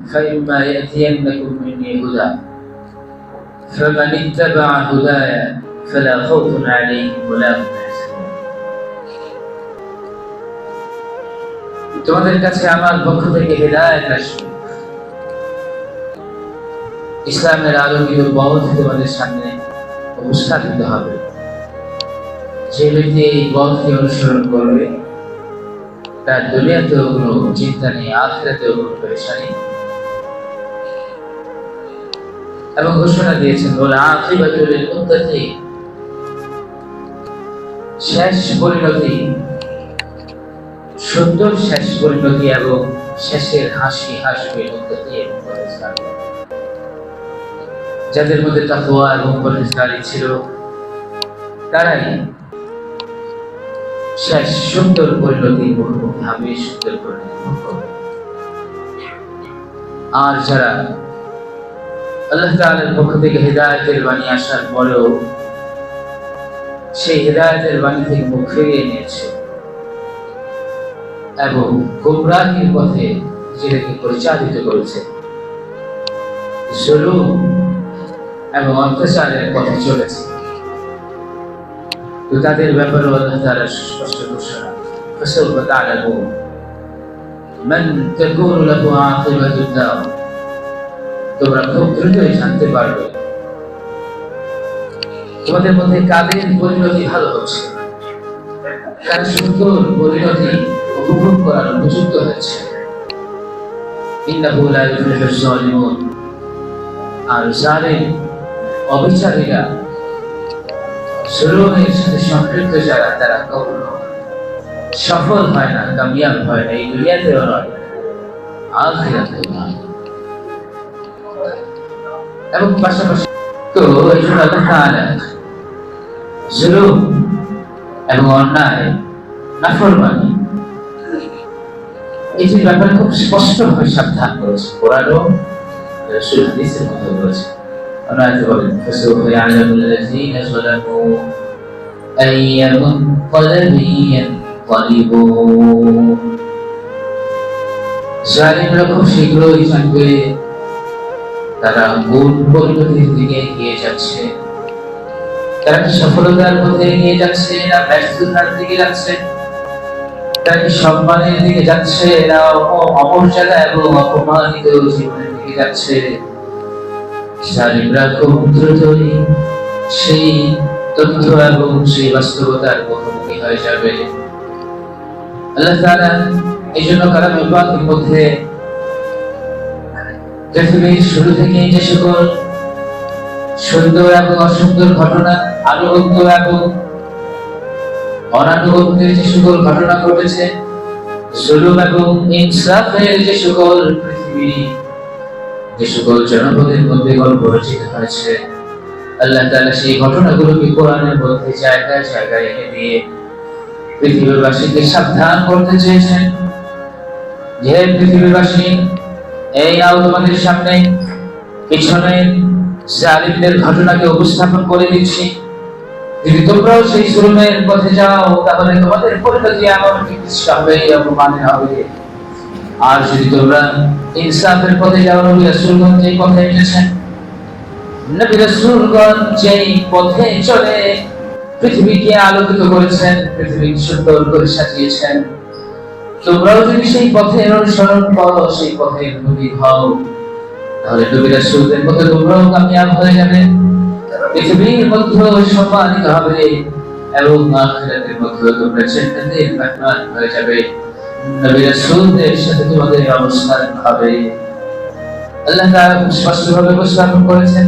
فإما يأتينكم مني هدى فمن اتبع هداي فلا خوف عليهم ولا هم يحزنون। তোমাদের কাছে আমার পক্ষ থেকে হিদায়াত আসবে, ইসলামের আলোকিত পথ তোমাদের সামনে উপস্থাপিত হবে। যে ব্যক্তি এই পথকে অনুসরণ করবে তার দুনিয়াতেও কোনো চিন্তা নেই, আখিরাতেও কোনো পেরেশানি। এবং ঘোষণা দিয়েছেন ওয়াল আকিবাতু লিল মুত্তাকিন, শেষ পরিণতি, সুন্দর শেষ পরিণতি এবং শেষের হাসি হাসবে মুত্তাকিন, যাদের মধ্যে তাকওয়া এবং পরহেজগারি ছিল তারাই শেষ সুন্দর পরিণতির মুখোমুখি হবে, সুন্দর পরিণতি ভোগ করবে। আর যারা আল্লাহ তাআলার পক্ষ থেকে হিদায়াতের বাণী আসার পরেও সেই হিদায়াতের বাণী থেকে মুখ ফিরিয়ে নিয়েছে এবং গোমরাহির পথে নিজেদেরকে পরিচালিত করেছে, জুলুম এবং অত্যাচারের পথে চলেছে, তো তাদের ব্যাপারে আল্লাহ তাআলা সুস্পষ্ট ঘোষণা, ফাসাউফা তা'লামুন মান তাকুনু লাহু আকিবাতুদ দার, তোমরা খুব দ্রুতই জানতে পারবে তোমাদের মধ্যে কাদের পরিণতি ভালো হচ্ছে, কার সুন্দর পরিণতি উপভোগ করার উপযুক্ত হয়েছে। ইন্নাহু লা ইউফলিহুজ জালিমুন, আর জালিম অবিচারীরা, জুলুমের সাথে সম্পৃক্ত যারা, তারা কখনো সফল হয় না, কামিয়াব হয় না, এই দুনিয়াতেও নয়, আখিরাতেও নয়। এবং পাশাপাশি তো এই জন্য আল্লাহ তাআলা জুলুম এবং অন্যায়, নাফরমানি, এই যে ব্যাপারে খুব স্পষ্টভাবে সাবধান করেছে, কোরআন ও রাসূল হাদিসের মধ্যে বলেছে। আল্লাহ বলেন ফাসাউফা ইয়ালামুল লাযীনা যালামু আইয়া মুনকালিবিন ইয়ানকালিবুন, জালিমরা খুব শীঘ্রই জানবে তারা কোন পরিণতির দিকে এগিয়ে যাচ্ছে, তারা কি সফলতার পথে এগিয়ে যাচ্ছে না ব্যর্থতার দিকে যাচ্ছে, তারা কি সম্মানের দিকে যাচ্ছে না অমর্যাদা এবং অপমানিত জীবনের দিকে যাচ্ছে। জালিমরা খুব দ্রুতই সেই তথ্য এবং সেই বাস্তবতার মুখোমুখি হয়ে যাবে। আল্লাহ তাআলা এই জন্য কালামে পাকের মধ্যে পৃথিবীর শুরু থেকেই যে সকল সুন্দর এবং অসুন্দর ঘটনা, আনুগত্য এবং অনানুগত্যের যে সকল ঘটনা ঘটেছে, জুলুম এবং ইনসাফের যে সকল পৃথিবী, যে সকল জনপদের মধ্যে গল্প রচিত হয়েছে, আল্লাহ তাআলা সেই ঘটনাগুলোকে কোরআনের মধ্যে জায়গায় জায়গায় এনে দিয়ে পৃথিবীবাসীকে সাবধান করতে চেয়েছেন যে পৃথিবীবাসী, এই নাও তোমাদের সামনে পিছনে জালিমদের ঘটনাকে উপস্থাপন করে দিচ্ছি, যদি তোমরাও সেই জুলুমের পথে যাও তাহলে তোমাদের পরিণতি এমন নিকৃষ্ট হবে, অপমানের হবে। আর যদি তোমরা ইনসাফের পথে যাও, নবী রাসূলগণ যেই পথে এসেছেন, নবী রাসূলগণ যেই পথে চলে পৃথিবীকে আলোকিত করেছেন, পৃথিবীকে সুন্দর করে সাজিয়েছেন, তোমরাও যদি সেই পথে অনুসরণ করো, সেই পথে নবী হও, তাহলে নবী রাসূলদের মতো তোমরাও কামিয়াব হয়ে যাবে, পৃথিবীর মধ্যে সম্মানিত হবে এবং আখিরাতের মধ্যে তোমরা জান্নাতের মেহমান হয়ে যাবে, নবী রাসূলদের সাথে তোমাদের অবস্থান হবে। আল্লাহ তাআলা স্পষ্টভাবে উপস্থাপন করেছেন।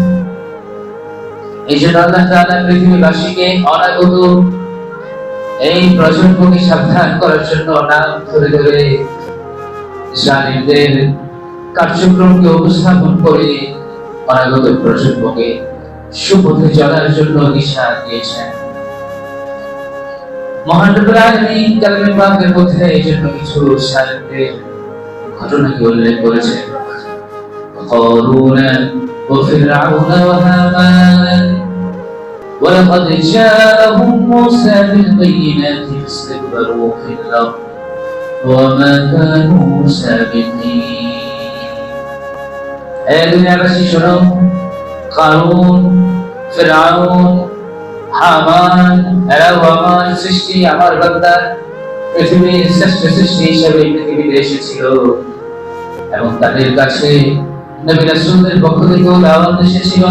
এই জন্য আল্লাহ তাআলা পৃথিবীবাসীকে অনাগত এই প্রজন্মকে সাবধান করার জন্য নাম ধরে ধরে জালিমদের কার্যক্রমকে উপস্থাপন করে অনাগত প্রজন্মকে সুপথে চলার জন্য দিশা দিয়েছেন। মহান রব্বুল আলামিন কালামে পাকের মধ্যে এই জন্য কিছু জালিমদের ঘটনাকে উল্লেখ করেছেন। قارون وفرعون وهامان ولقد جاءهم موسى بالبينات فاستكبروا في الأرض وما كانوا سابقين দুনিয়াবাসী শোনো, কারুন, ফিরআউন, হামান, এরাও আমার সৃষ্টি, আমার বান্দা। পৃথিবীর শ্রেষ্ঠ সৃষ্টি হিসেবে পৃথিবীতে এসেছিল এবং তাদের কাছে নবী রাসূলের পক্ষ থেকে দাওয়াত এসেছিল।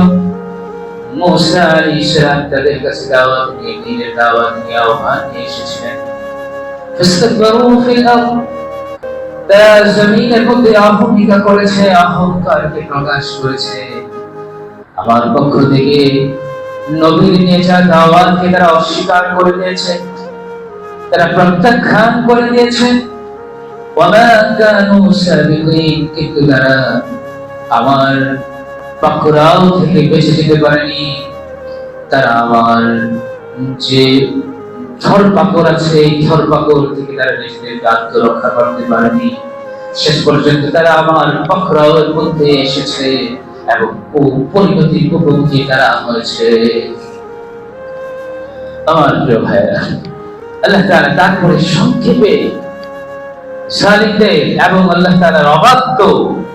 মুসা আলাইহিস সালাম তাদের কাছে দাওয়াত নিয়ে, দ্বীনের দাওয়াত নিয়ে, আহ্বান নিয়ে এসেছিলেন। ফাস্তাকবারু ফিল আরদ, তারা জমিনের মধ্যে অহংকার করেছে, অহংকারকে প্রকাশ করেছে। আমার পক্ষ থেকে নবীর নিয়ে যা দাওয়াতকে তারা অস্বীকার করে দিয়েছে, তারা প্রত্যাখ্যান করে দিয়েছে। ওয়ামা কানু সাবিকিন, কিন্তু তারা আমার পাকড়াও থেকে বেঁচে যেতে পারেনি। তারা আমার যে ধরপাকড় আছে, এই ধরপাকড় থেকে তারা নিজেদেরকে আত্মরক্ষা করতে পারেনি। শেষ পর্যন্ত তারা আমার পাকড়াওয়ের মধ্যে এসেছে এবং পরিণতির মুখোমুখি তারা হয়েছে। আমার প্রিয় ভাইরা, আল্লাহ তাআলা তারপরে সংক্ষেপে জালিমদের এবং আল্লাহ তাআলার অবাধ্য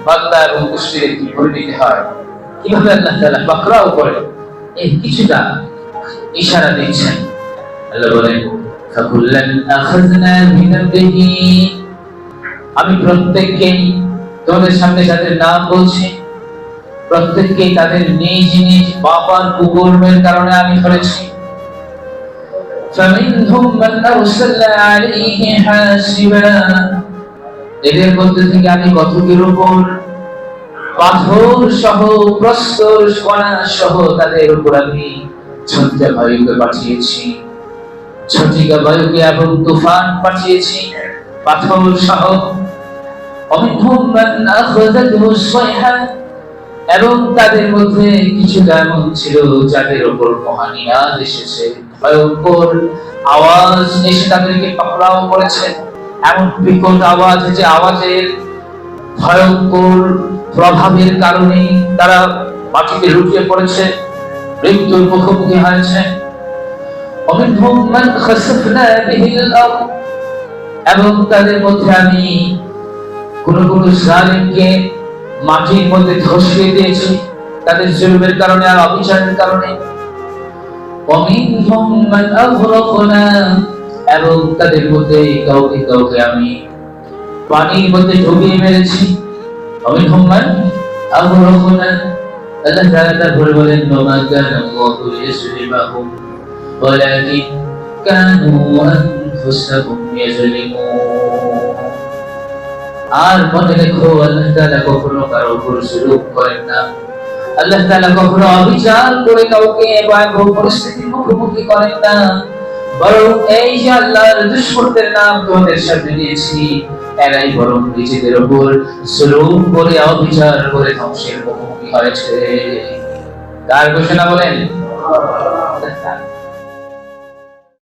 বান্দা এবং মুশরিকদের কি পরিণতি হয়, কিভাবে আল্লাহ তাআলা পাকড়াও করেন, এই কিছুটা ইশারা দিচ্ছেন। আল্লাহ বলেন, ফাকুল্লান আখাযনা বিযানবিহি, আমি প্রত্যেককেই তোমাদের সামনে যাদের নাম বলছি, প্রত্যেককেই তাদের নিজ নিজ পাপার কুকর্মের কারণে আমি ধরেছি। ফামিনহুম মান আরসালনা আলাইহি হাসিবা, এদের মধ্যে থেকে আমি কতকের উপর পাথর সহ, প্রস্তর কণা সহ তাদের উপর আমি ঝঞ্ঝা বায়ুকে পাঠিয়েছি, ঝটিকা বায়ুকে এবং তুফান পাঠিয়েছি পাথর সহ। অমিনহুম মান আখাযাতহু সাইহা, এবং তাদের মধ্যে কিছু এমন ছিল যাদের উপর মহানিয়াদ এসেছে, ভয়ঙ্কর আওয়াজ এসে তাদেরকে পাকড়াও করেছে। এমন বিকট আওয়াজ, যে আওয়াজের ভয়ঙ্কর প্রভাবের কারণে তারা মাটিতে লুটিয়ে পড়েছে, মৃত্যুর মুখোমুখি হয়েছে। অমিনহুম মান খাসাফনা বিহিল আরদ, এবং তাদের মধ্যে আমি কোন কোন জালিমকে মাটির মধ্যে ধসিয়ে দিয়েছি তাদের জুলুমের কারণে আর অবিচারের কারণে। অমিনহুম মান আগরাকনা, এবং তাদের মধ্যে কাউকে কাউকে আমি পানির মধ্যে ডুবিয়ে মেরেছি। অমিনহুম মান আগরাকনা, আল্লাহ তাআলা তারপরে বলেন, ওমা কানা আল্লাহু লিয়াযলিমাহুম ওয়ালাকিন কানু আনফুসাহুম ইয়াযলিমুন। আর মনে রেখো, আল্লাহ তাআলা কখনো কারো উপর জুলুম করেন না, আল্লাহ তাআলা কখনো অবিচার করে কাউকে ভয়াবহ পরিস্থিতির মুখোমুখি করেন না। বরং এই যে আল্লাহর দুশমনদের নাম তোমাদের সামনে দিয়েছি, এরাই বরং নিজেদের উপর জুলুম করে, অবিচার করে ধ্বংসের মুখোমুখি হয়েছে। কার ঘোষণা বলেন?